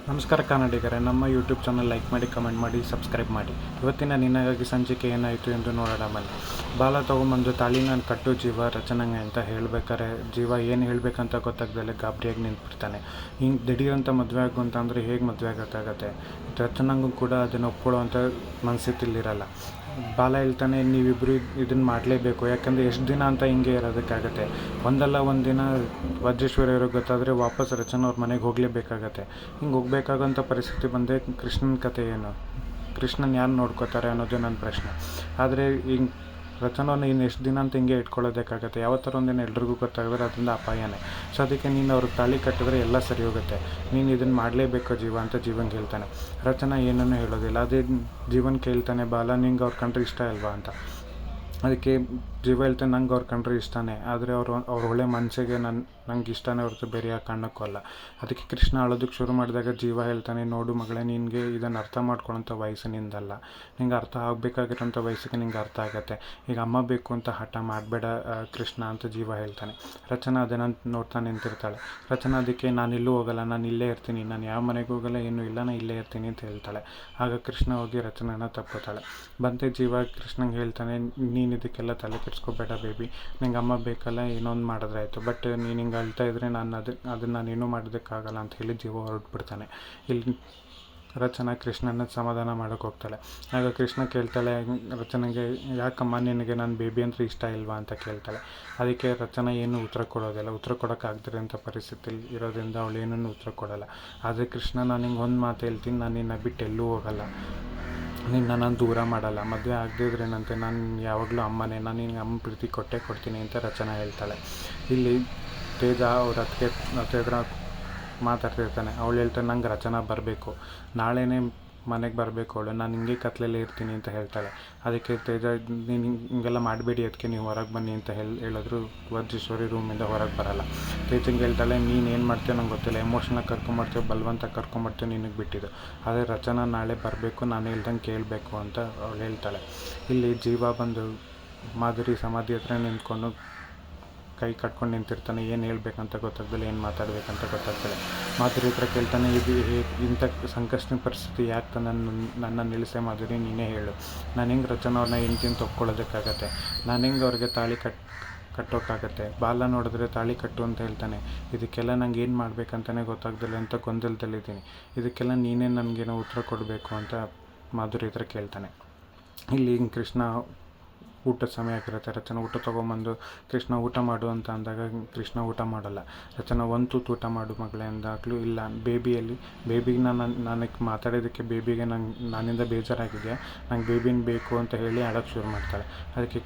ನಮಸ್ಕಾರ ಕನ್ನಡಿಗರೇ, ನಮ್ಮ YouTube channel like ಮಾಡಿ, ಕಮೆಂಟ್ ಮಾಡಿ, ಸಬ್ಸ್ಕ್ರೈಬ್ ಮಾಡಿ. ಇವತ್ತಿನ ನಿನಗಾಗಿ ಸಂಚಿಕೆ ಏನಾಯಿತು ಎಂದು ನೋಡೋಣ ಬನ್ನಿ. ಬಾಲ ತೊಗೊಂಬಂದು ತಾಳಿನ ಕಟ್ಟು ಜೀವ ರಚನೆಗೆ ಅಂತ ಹೇಳ್ಬೇಕಾರೆ ಜೀವ ಏನು ಹೇಳಬೇಕಂತ ಗೊತ್ತಾಗ್ದಲೆ ಗಾಬರಿಯಾಗಿ ನಿಂತ್ಬಿಡ್ತಾನೆ. ಹಿಂಗೆ ದಿಢೀರಂತ ಮದುವೆ ಆಗು ಅಂತಂದರೆ ಹೇಗೆ ಮದುವೆ ಆಗೋಕ್ಕಾಗತ್ತೆ? ರಚನೆಗೂ ಕೂಡ ಅದನ್ನು ಒಪ್ಕೊಳ್ಳೋ ಅಂಥ ಮನಸ್ಥಿತಿಲಿರಲ್ಲ. ಬಾಲ ಹೇಳ್ತಾನೆ, ನೀವಿಬ್ಬರು ಇದನ್ನು ಮಾಡಲೇಬೇಕು, ಯಾಕಂದರೆ ಎಷ್ಟು ದಿನ ಅಂತ ಹಿಂಗೆ ಇರೋದಕ್ಕಾಗತ್ತೆ. ಒಂದಲ್ಲ ಒಂದು ದಿನ ವಜ್ರೇಶ್ವರಿಯವ್ರಿಗೆ ಗೊತ್ತಾದರೆ ವಾಪಸ್ ರಚನಾ ಅವ್ರ ಮನೆಗೆ ಹೋಗಲೇಬೇಕಾಗತ್ತೆ. ಹಿಂಗೆ ಹೋಗಬೇಕಾಗಂಥ ಪರಿಸ್ಥಿತಿ ಬಂದರೆ ಕೃಷ್ಣನ ಕತೆ ಏನು? ಕೃಷ್ಣನ್ ಯಾರು ನೋಡ್ಕೋತಾರೆ ಅನ್ನೋದು ನನ್ನ ಪ್ರಶ್ನೆ. ಆದರೆ ಹಿಂಗೆ ರಚನವನ್ನು ಇನ್ನು ಎಷ್ಟು ದಿನ ಅಂತ ಹಿಂಗೆ ಇಟ್ಕೊಳ್ಳೋದಕ್ಕಾಗತ್ತೆ? ಯಾವತ್ತರ ಒಂದಿನ ಎಲ್ರಿಗೂ ಗೊತ್ತಾಗಿದ್ರೆ ಅದರಿಂದ ಅಪಾಯನೇ. ಸೊ ಅದಕ್ಕೆ ನೀನು ಅವ್ರಿಗೆ ತಾಳಿ ಕಟ್ಟಿದ್ರೆ ಎಲ್ಲ ಸರಿ ಹೋಗುತ್ತೆ. ನೀನು ಇದನ್ನು ಮಾಡಲೇಬೇಕು ಜೀವ ಅಂತ ಜೀವನ್ಗೆ ಹೇಳ್ತಾನೆ. ರಚನಾ ಏನನ್ನೂ ಹೇಳೋದಿಲ್ಲ. ಅದೇ ಜೀವನ್ ಕೇಳ್ತಾನೆ, ಬಾಲ ನಿಂಗೆ ಅವ್ರ ಕಂಡ್ರೆ ಇಷ್ಟ ಅಲ್ವಾ ಅಂತ. ಅದಕ್ಕೆ ಜೀವ ಹೇಳ್ತಾನೆ, ನಂಗೆ ಅವ್ರು ಕಂಡ್ರೆ ಇಷ್ಟನೇ, ಆದರೆ ಅವ್ರ ಒಳ್ಳೆ ಮನಸ್ಸಿಗೆ ನಂಗೆ ಇಷ್ಟನೇ ಹೊರತು ಬೇರೆ ಯಾವ ಕಾರಣಕ್ಕೂ ಅಲ್ಲ. ಅದಕ್ಕೆ ಕೃಷ್ಣ ಅಳೋದಕ್ಕೆ ಶುರು ಮಾಡಿದಾಗ ಜೀವ ಹೇಳ್ತಾನೆ, ನೋಡು ಮಗಳೇ, ನಿನಗೆ ಇದನ್ನು ಅರ್ಥ ಮಾಡ್ಕೊಳ್ಳೋಂಥ ವಯಸ್ಸು ನಿಂದಲ್ಲ. ನಿಂಗೆ ಅರ್ಥ ಆಗಬೇಕಾಗಿರೋಂಥ ವಯಸ್ಸಿಗೆ ನಿಂಗೆ ಅರ್ಥ ಆಗುತ್ತೆ. ಈಗ ಅಮ್ಮ ಬೇಕು ಅಂತ ಹಠ ಮಾಡಬೇಡ ಕೃಷ್ಣ ಅಂತ ಜೀವ ಹೇಳ್ತಾನೆ. ರಚನಾ ಅದನ್ನು ನೋಡ್ತಾ ನಿಂತಿರ್ತಾಳೆ. ರಚನಾ ಅದಕ್ಕೆ ನಾನಿಲ್ಲೂ ಹೋಗಲ್ಲ, ನಾನು ಇಲ್ಲೇ ಇರ್ತೀನಿ, ನಾನು ಯಾವ ಮನೆಗೂ ಹೋಗಲ್ಲ, ಏನೂ ಇಲ್ಲ, ನಾನು ಇಲ್ಲೇ ಇರ್ತೀನಿ ಅಂತ ಹೇಳ್ತಾಳೆ. ಆಗ ಕೃಷ್ಣ ಹೋಗಿ ರಚನಾನ ತಪ್ಕೋತಾಳೆ. ಬಂತೆ ಜೀವ ಕೃಷ್ಣಂಗೆ ಹೇಳ್ತಾನೆ, ನೀನು ಇದಕ್ಕೆಲ್ಲ ತಲೆ ಕೆಡಿಸ್ಕೋಬೇಡ ಬೇಬಿ, ನಿಂಗೆ ಅಮ್ಮ ಬೇಕಲ್ಲ, ಏನೊಂದು ಮಾಡಿದ್ರೆ ಆಯಿತು. ಬಟ್ ನೀನು ಹಿಂಗೆ ಅಳ್ತಾ ಇದ್ದರೆ ನಾನು ಅದನ್ನು ನಾನೇನೂ ಮಾಡೋದಕ್ಕಾಗಲ್ಲ ಅಂತ ಹೇಳಿ ಜೀವ ಹೊರಟ್ಬಿಡ್ತಾನೆ. ಇಲ್ಲಿ ರಚನಾ ಕೃಷ್ಣನ ಸಮಾಧಾನ ಮಾಡೋಕ್ಕೆ ಹೋಗ್ತಾಳೆ. ಆಗ ಕೃಷ್ಣ ಕೇಳ್ತಾಳೆ ರಚನೆಗೆ, ಯಾಕಮ್ಮ ನಿನಗೆ ನನ್ನ ಬೇಬಿ ಅಂದರೆ ಇಷ್ಟ ಇಲ್ವಾ ಅಂತ ಕೇಳ್ತಾಳೆ. ಅದಕ್ಕೆ ರಚನಾ ಏನು ಉತ್ತರ ಕೊಡೋದಿಲ್ಲ. ಉತ್ತರ ಕೊಡೋಕ್ಕಾಗ್ದಿರೋಂಥ ಪರಿಸ್ಥಿತಿಲಿ ಇರೋದ್ರಿಂದ ಅವಳು ಏನನ್ನು ಉತ್ತರ ಕೊಡೋಲ್ಲ. ಆದರೆ ಕೃಷ್ಣ, ನಾನು ಹಿಂಗೆ ಒಂದು ಮಾತು ಹೇಳ್ತೀನಿ, ನಾನು ನಿನ್ನ ಬಿಟ್ಟು ಎಲ್ಲೂ ಹೋಗಲ್ಲ, ನಿನ್ನ ನಾನು ದೂರ ಮಾಡಲ್ಲ, ಮದುವೆ ಆಗದಿದ್ರೇನಂತೆ, ನಾನು ಯಾವಾಗಲೂ ಅಮ್ಮನೇ, ನಾನು ನಿನಗೆ ಅಮ್ಮ ಪ್ರೀತಿ ಕೊಡ್ತೀನಿ ಅಂತ ರಚನಾ ಹೇಳ್ತಾಳೆ. ಇಲ್ಲಿ ತೇಜ ಅವ್ರ ಹತ್ರ ಮಾತಾಡ್ತಿರ್ತಾನೆ. ಅವಳು ಹೇಳ್ತಾನೆ, ನಂಗೆ ರಚನಾ ಬರಬೇಕು, ನಾಳೆನೇ ಮನೆಗೆ ಬರಬೇಕು ಅವಳು, ನಾನು ಹಿಂಗೆ ಕತ್ಲಲ್ಲೇ ಇರ್ತೀನಿ ಅಂತ ಹೇಳ್ತಾಳೆ. ಅದಕ್ಕೆ ತೇಜ, ನೀನು ಹಿಂಗೆಲ್ಲ ಮಾಡಬೇಡಿ, ಅದಕ್ಕೆ ನೀವು ಹೊರಗೆ ಬನ್ನಿ ಅಂತ ಹೇಳಿದ್ರು ವಜ್ರೇಶ್ವರಿ ರೂಮಿಂದ ಹೊರಗೆ ಬರಲ್ಲ. ತೇಜಂಗೆ ಹೇಳ್ತಾಳೆ, ನೀನು ಏನು ಮಾಡ್ತೀಯೋ ನಂಗೆ ಗೊತ್ತಿಲ್ಲ, ಎಮೋಷ್ನಲ್ ಕರ್ಕೊಂಬರ್ತೀಯೋ ಬಲವಂತ ಕರ್ಕೊಂಬರ್ತೀಯೋ ನಿನಗೆ ಬಿಟ್ಟಿದ್ದು, ಆದರೆ ರಚನಾ ನಾಳೆ ಬರಬೇಕು, ನಾನು ಹೇಳ್ದಂಗೆ ಕೇಳಬೇಕು ಅಂತ ಅವಳು ಹೇಳ್ತಾಳೆ. ಇಲ್ಲಿ ಜೀವ ಬಂದು ಮಾಧುರಿ ಸಮಾಧಿ ಹತ್ರ ನಿಂತ್ಕೊಂಡು ಕೈ ಕಟ್ಕೊಂಡು ನಿಂತಿರ್ತಾನೆ. ಏನು ಹೇಳ್ಬೇಕಂತ ಗೊತ್ತಾಗ್ದಲ್ಲ, ಏನು ಮಾತಾಡಬೇಕಂತ ಗೊತ್ತಾಗ್ತದೆ. ಮಾಧುರಿ ಹತ್ರ ಕೇಳ್ತಾನೆ, ಇದು ಇಂಥ ಸಂಕಷ್ಟ ಪರಿಸ್ಥಿತಿ ಯಾಕೆ ನನ್ನ ನಿಲ್ಲಿಸೆ ಮಾಧುರಿ, ನೀನೇ ಹೇಳು, ನಾನು ಹೆಂಗೆ ರಚನಾ ಅವ್ರನ್ನ ಹೆಂಡ್ತಿನ ತಗೊಳ್ಳೋದಕ್ಕಾಗತ್ತೆ, ನಾನು ಹೆಂಗೆ ಅವ್ರಿಗೆ ತಾಳಿ ಕಟ್ಟೋಕ್ಕಾಗತ್ತೆ? ಬಾಲ ನೋಡಿದ್ರೆ ತಾಳಿ ಕಟ್ಟು ಅಂತ ಹೇಳ್ತಾನೆ. ಇದಕ್ಕೆಲ್ಲ ನಂಗೆ ಏನು ಮಾಡಬೇಕಂತಲೇ ಗೊತ್ತಾಗ್ದಿಲ್ಲ ಅಂತ ಗೊಂದಲದಲ್ಲಿದ್ದೀನಿ. ಇದಕ್ಕೆಲ್ಲ ನೀನೇ ನನಗೇನೋ ಉತ್ತರ ಕೊಡಬೇಕು ಅಂತ ಮಾಧುರಿ ಹತ್ರ ಕೇಳ್ತಾನೆ. ಇಲ್ಲಿ ಕೃಷ್ಣ ಊಟದ ಸಮಯ ಆಗಿರುತ್ತೆ. ರಚನಾ ಊಟ ತೊಗೊಂಬಂದು ಕೃಷ್ಣ ಊಟ ಮಾಡು ಅಂತ ಅಂದಾಗ ಕೃಷ್ಣ ಊಟ ಮಾಡೋಲ್ಲ. ರಚನಾ, ಒಂದು ತೂತು ಊಟ ಮಾಡು ಮಗಳೇ ಅಂದಾಗಲೂ ಇಲ್ಲ, ಬೇಬಿಗೆ ನನಗೆ ಮಾತಾಡೋದಕ್ಕೆ ಬೇಬಿಗೆ ನನ್ನಿಂದ ಬೇಜಾರಾಗಿದೆ, ನಂಗೆ ಬೇಬಿನ ಬೇಕು ಅಂತ ಹೇಳಿ ಆಡೋಕ್ಕೆ ಶುರು ಮಾಡ್ತಾಳೆ. ಅದಕ್ಕೆ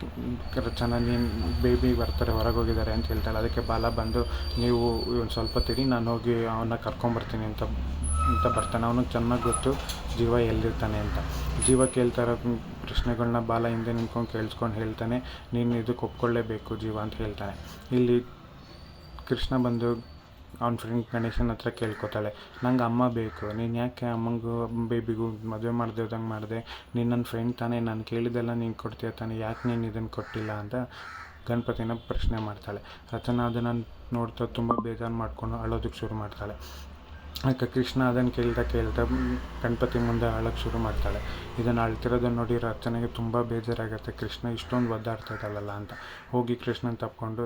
ರಚನಾ, ನೀನು ಬೇಬಿ ಬರ್ತಾರೆ, ಹೊರಗೆ ಹೋಗಿದ್ದಾರೆ ಅಂತ ಹೇಳ್ತಾಳೆ. ಅದಕ್ಕೆ ಬಾಲ ಬಂದು, ನೀವು ಒಂದು ಸ್ವಲ್ಪ ತಿರಿ, ನಾನು ಹೋಗಿ ಅವನ್ನ ಕರ್ಕೊಂಬರ್ತೀನಿ ಅಂತ ಬರ್ತಾನೆ. ಅವನಿಗೆ ಚೆನ್ನಾಗಿ ಗೊತ್ತು ಜೀವ ಎಲ್ಲಿರ್ತಾನೆ ಅಂತ. ಜೀವ ಕೇಳ್ತಾರೋ ಪ್ರಶ್ನೆಗಳನ್ನ ಬಾಲ ಹಿಂದೆ ನಿಂತ್ಕೊಂಡು ಕೇಳಿಸ್ಕೊಂಡು ಹೇಳ್ತಾನೆ, ನೀನು ಇದಕ್ಕೆ ಒಪ್ಕೊಳ್ಳೇಬೇಕು ಜೀವ ಅಂತ ಹೇಳ್ತಾನೆ. ಇಲ್ಲಿ ಕೃಷ್ಣ ಬಂದು ಅವ್ನ ಫ್ರೆಂಡ್ ಗಣೇಶನ ಹತ್ರ ಕೇಳ್ಕೊತಾಳೆ, ನಂಗೆ ಅಮ್ಮ ಬೇಕು, ನೀನು ಯಾಕೆ ಅಮ್ಮಂಗೂ ಬೇಬಿಗೂ ಮದುವೆ ಮಾಡ್ದಂಗೆ ಮಾಡಿದೆ, ನೀನು ನನ್ನ ಫ್ರೆಂಡ್ ತಾನೇ, ನಾನು ಕೇಳಿದ್ದೆಲ್ಲ ನೀನು ಕೊಡ್ತೀಯ ತಾನೆ, ಯಾಕೆ ನೀನು ಇದನ್ನು ಕೊಟ್ಟಿಲ್ಲ ಅಂತ ಗಣಪತಿನ ಪ್ರಶ್ನೆ ಮಾಡ್ತಾಳೆ. ರಚನಾ ಅದನ್ನು ನೋಡ್ತಾ ತುಂಬ ಬೇಜಾರು ಮಾಡಿಕೊಂಡು ಅಳೋದಕ್ಕೆ ಶುರು ಮಾಡ್ತಾಳೆ. ಅದಕ್ಕೆ ಕೃಷ್ಣ ಅದನ್ನು ಕೇಳ್ತಾ ಗಣಪತಿ ಮುಂದೆ ಅಳೋಕ್ಕೆ ಶುರು ಮಾಡ್ತಾಳೆ. ಇದನ್ನು ಅಳ್ತಿರೋದನ್ನು ನೋಡಿ ರಚನೆಗೆ ತುಂಬ ಬೇಜಾರಾಗುತ್ತೆ. ಕೃಷ್ಣ ಇಷ್ಟೊಂದು ಒದ್ದಾಡ್ತಾ ಇದ್ದಾಳಲ್ಲ ಅಂತ ಹೋಗಿ ಕೃಷ್ಣನ ತಪ್ಕೊಂಡು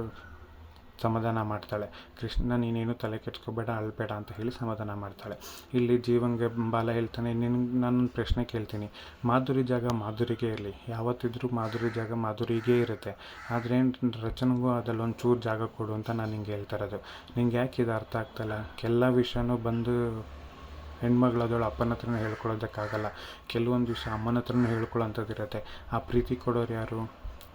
ಸಮಾಧಾನ ಮಾಡ್ತಾಳೆ. ಕೃಷ್ಣ, ನೀನೇನು ತಲೆ ಕೆಡ್ಸ್ಕೋಬೇಡ, ಅಳಬೇಡ ಅಂತ ಹೇಳಿ ಸಮಾಧಾನ ಮಾಡ್ತಾಳೆ. ಇಲ್ಲಿ ಜೀವಂಗೆ ಬಾಲ ಹೇಳ್ತಾನೆ, ನಾನೊಂದು ಪ್ರಶ್ನೆ ಕೇಳ್ತೀನಿ, ಮಾಧುರಿ ಜಾಗ ಮಾಧುರಿಗೆ ಇರಲಿ, ಯಾವತ್ತಿದ್ರೂ ಮಾಧುರಿ ಜಾಗ ಮಾಧುರಿಗೇ ಇರುತ್ತೆ, ಆದರೆ ರಚನೆಗೂ ಅದಲ್ಲೊಂದು ಚೂರು ಜಾಗ ಕೊಡು ಅಂತ ನಾನು ಹಿಂಗೆ ಹೇಳ್ತಾ ಇರೋದು. ನಿಂಗೆ ಯಾಕೆ ಇದು ಅರ್ಥ ಆಗ್ತಾಯಿಲ್ಲ? ಎಲ್ಲ ವಿಷಯನೂ ಬಂದು ಹೆಣ್ಮಗಳದವಳು ಅಪ್ಪನ ಹತ್ರನೂ ಹೇಳ್ಕೊಳ್ಳೋದಕ್ಕಾಗಲ್ಲ, ಕೆಲವೊಂದು ವಿಷಯ ಅಮ್ಮನ ಹತ್ರನೂ ಹೇಳ್ಕೊಳ್ಳೋಂಥದ್ದಿರುತ್ತೆ. ಆ ಪ್ರೀತಿ ಕೊಡೋರು ಯಾರು?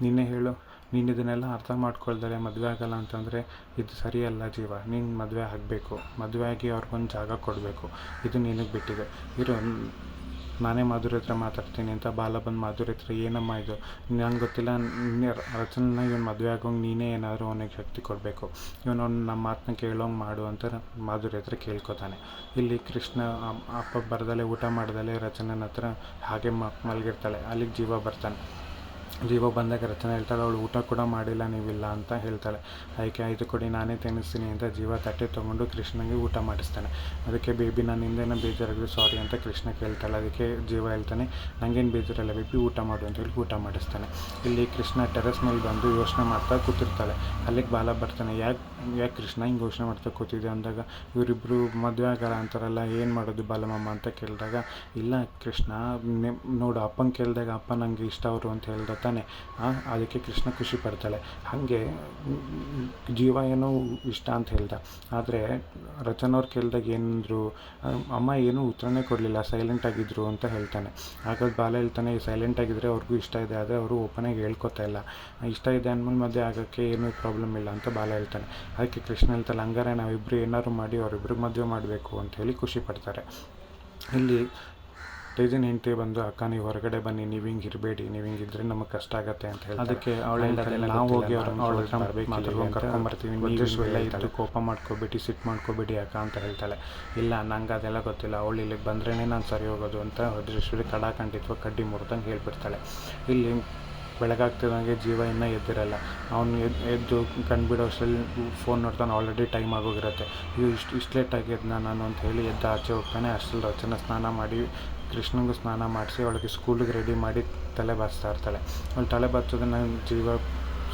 ನೀನೇ ಹೇಳು. ನೀನು ಇದನ್ನೆಲ್ಲ ಅರ್ಥ ಮಾಡ್ಕೊಳ್ದರೆ ಮದುವೆ ಆಗಲ್ಲ ಅಂತಂದರೆ ಇದು ಸರಿಯಲ್ಲ ಜೀವ. ನೀನು ಮದುವೆ ಆಗಬೇಕು, ಮದುವೆ ಆಗಿ ಅವ್ರಿಗೊಂದು ಜಾಗ ಕೊಡಬೇಕು, ಇದು ನಿನಗೆ ಬಿಟ್ಟಿದೆ. ನಾನೇ ಮಾಧುರಿ ಹತ್ರ ಮಾತಾಡ್ತೀನಿ ಅಂತ ಬಾಲ ಬಂದು ಮಾಧುರಿ ಹತ್ರ, ಏನಮ್ಮ ಇದು, ನಂಗೆ ಗೊತ್ತಿಲ್ಲ, ರಚನೆನ ಇವನು ಮದುವೆ ಆಗೋಂಗೆ ನೀನೇ ಏನಾದರೂ ಅವನಿಗೆ ಶಕ್ತಿ ಕೊಡಬೇಕು, ಇವನು ನಮ್ಮ ಮಾತನ್ನ ಕೇಳೋಂಗೆ ಮಾಡು ಅಂತ ಮಾಧುರಿ ಹತ್ರ ಕೇಳ್ಕೊತಾನೆ. ಇಲ್ಲಿ ಕೃಷ್ಣ ಅಪ್ಪ ಬರ್ದಲೆ ಊಟ ಮಾಡ್ದಲೆ ರಚನೆನ ಹತ್ರ ಹಾಗೆ ಮಲಗಿರ್ತಾಳೆ. ಅಲ್ಲಿಗೆ ಜೀವ ಬರ್ತಾನೆ. ಜೀವ ಬಂದಾಗ ರಚನೆ ಹೇಳ್ತಾಳೆ, ಅವಳು ಊಟ ಕೂಡ ಮಾಡಿಲ್ಲ ನೀವಿಲ್ಲ ಅಂತ ಹೇಳ್ತಾಳೆ. ಅದಕ್ಕೆ ಆಯಿತು ಕೊಡಿ ನಾನೇ ತಿನ್ನಿಸ್ತೀನಿ ಅಂತ ಜೀವ ತಟ್ಟೆ ತೊಗೊಂಡು ಕೃಷ್ಣನಿಗೆ ಊಟ ಮಾಡಿಸ್ತಾನೆ. ಅದಕ್ಕೆ ಬೇಬಿ ನಾನು ಹಿಂದೆನೋ ಬೇಜಾರಾಗಿದೆ ಸಾರಿ ಅಂತ ಕೃಷ್ಣ ಕೇಳ್ತಾಳೆ. ಅದಕ್ಕೆ ಜೀವ ಹೇಳ್ತಾನೆ, ನನಗೇನು ಬೇಜಾರಲ್ಲ ಬೇಬಿ ಊಟ ಮಾಡು ಅಂತ ಹೇಳಿ ಊಟ ಮಾಡಿಸ್ತಾನೆ. ಇಲ್ಲಿ ಕೃಷ್ಣ ಟೆರೆಸ್ ಮೇಲೆ ಬಂದು ಯೋಚನೆ ಮಾಡ್ತಾ ಕೂತಿರ್ತಾಳೆ. ಅಲ್ಲಿಗೆ ಬಾಲ ಬರ್ತಾನೆ. ಯಾಕೆ ಕೃಷ್ಣ ಹಿಂಗೆ ಯೋಚನೆ ಮಾಡ್ತಾ ಕೂತಿದ್ದೆ ಅಂದಾಗ, ಇವರಿಬ್ಬರು ಮದುವೆ ಆಗಲ್ಲ ಅಂತಾರಲ್ಲ, ಏನು ಮಾಡೋದು ಬಾಲಮಮ್ಮ ಅಂತ ಕೇಳಿದಾಗ, ಇಲ್ಲ ಕೃಷ್ಣ ನೋಡು ಅಪ್ಪನ ಕೇಳಿದಾಗ ಅಪ್ಪ ನನಗೆ ಇಷ್ಟ ಅವರು ಅಂತ ಹೇಳ್ದ ತಾನೆ. ಅದಕ್ಕೆ ಕೃಷ್ಣ ಖುಷಿ ಪಡ್ತಾಳೆ. ಹಾಗೆ ಜೀವ ಏನೋ ಇಷ್ಟ ಅಂತ ಹೇಳ್ದ, ಆದರೆ ರಚನವ್ರು ಕೇಳಿದಾಗ ಏನಂದ್ರು, ಅಮ್ಮ ಏನೂ ಉತ್ತರನೇ ಕೊಡಲಿಲ್ಲ, ಸೈಲೆಂಟ್ ಆಗಿದ್ರು ಅಂತ ಹೇಳ್ತಾನೆ. ಆಗ ಬಾಲ ಹೇಳ್ತಾನೆ, ಸೈಲೆಂಟ್ ಆಗಿದ್ದರೆ ಅವ್ರಿಗೂ ಇಷ್ಟ ಇದೆ, ಆದರೆ ಅವರು ಓಪನಾಗಿ ಹೇಳ್ಕೊತಾ ಇಲ್ಲ, ಇಷ್ಟ ಇದೆ ಅಂದಮೇಲೆ ಮದುವೆ ಆಗೋಕ್ಕೆ ಏನೂ ಪ್ರಾಬ್ಲಮ್ ಇಲ್ಲ ಅಂತ ಬಾಲ ಹೇಳ್ತಾನೆ. ಅದಕ್ಕೆ ಕೃಷ್ಣ ಹೇಳ್ತಾನೆ, ಹಂಗಾರೆ ನಾವಿಬ್ಬರು ಏನಾದ್ರು ಮಾಡಿ ಅವರಿಬ್ಬರಿಗೆ ಮದುವೆ ಮಾಡಬೇಕು ಅಂತ ಹೇಳಿ ಖುಷಿ ಪಡ್ತಾರೆ. ಇಲ್ಲಿ ತೇಜನ್ ಹೆಂಡತಿ ಬಂದು, ಅಕ್ಕ ನೀವು ಹೊರಗಡೆ ಬನ್ನಿ, ನೀವು ಹಿಂಗೆ ಇರಬೇಡಿ, ನೀವು ಹಿಂಗಿದ್ರೆ ನಮಗೆ ಕಷ್ಟ ಆಗುತ್ತೆ ಅಂತ ಹೇಳಿ. ಅದಕ್ಕೆ ಅವಳು ನಾವು ಹೋಗಿ ಅವಳ ಕರ್ಕೊಂಬರ್ತೀವಿ, ಎಲ್ಲ ಇದ್ದು ಕೋಪ ಮಾಡ್ಕೋಬೇಡಿ, ಸಿಟ್ಟು ಮಾಡ್ಕೋಬೇಡಿ ಅಕ್ಕ ಅಂತ ಹೇಳ್ತಾಳೆ. ಇಲ್ಲ ನಂಗೆ ಅದೆಲ್ಲ ಗೊತ್ತಿಲ್ಲ, ಅವಳು ಇಲ್ಲಿಗೆ ಬಂದ್ರೇ ನಾನು ಸರಿ ಹೋಗೋದು ಅಂತ ವಜ್ರೇಶ್ವರಿ ಕಡಾಖಂಡಿತ್ವ ಕಡ್ಡಿ ಮುರಿದಂಗೆ ಹೇಳ್ಬಿಡ್ತಾಳೆ. ಇಲ್ಲಿ ಬೆಳಗಾಗ್ತಿದ್ದಂಗೆ ಜೀವ ಇನ್ನೂ ಎದ್ದಿರಲ್ಲ. ಅವನು ಎದ್ದು ಕಂಡುಬಿಡೋ ಅಷ್ಟರಲ್ಲಿ ಫೋನ್ ನೋಡ್ತಾನೆ, ಆಲ್ರೆಡಿ ಟೈಮ್ ಆಗೋಗಿರುತ್ತೆ. ಇಷ್ಟು ಲೇಟಾಗಿ ಎದ್ನ ನಾನು ಅಂತ ಹೇಳಿ ಎದ್ದು ಆಚೆ ಹೋಗ್ತಾನೆ. ಅಷ್ಟರಲ್ಲಿ ರಚನೆ ಸ್ನಾನ ಮಾಡಿ ಕೃಷ್ಣನಿಗೂ ಸ್ನಾನ ಮಾಡಿಸಿ ಅವಳಿಗೆ ಸ್ಕೂಲಿಗೆ ರೆಡಿ ಮಾಡಿ ತಲೆ ಬಾಚ್ತಾ ಇರ್ತಾಳೆ. ಅವಳು ತಲೆ ಬಾಚೋದನ್ನು ಜೀವ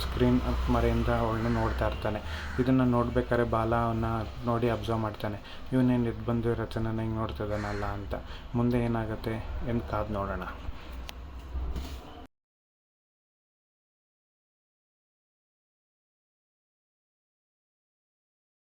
ಸ್ಕ್ರೀನ್ ಮರೆಯಿಂದ ಅವಳನ್ನ ನೋಡ್ತಾ ಇರ್ತಾನೆ. ಇದನ್ನು ನೋಡ್ಬೇಕಾದ್ರೆ ಬಾಲ ಅವನ್ನ ನೋಡಿ ಅಬ್ಸರ್ವ್ ಮಾಡ್ತಾನೆ, ಇವನೇನು ಎದ್ದು ಬಂದು ರಚನೆನ ಹಿಂಗೆ ನೋಡ್ತಿದ್ದಾನಲ್ಲ ಅಂತ. ಮುಂದೆ ಏನಾಗುತ್ತೆ ಎಂದು ಕಾದು ನೋಡೋಣ.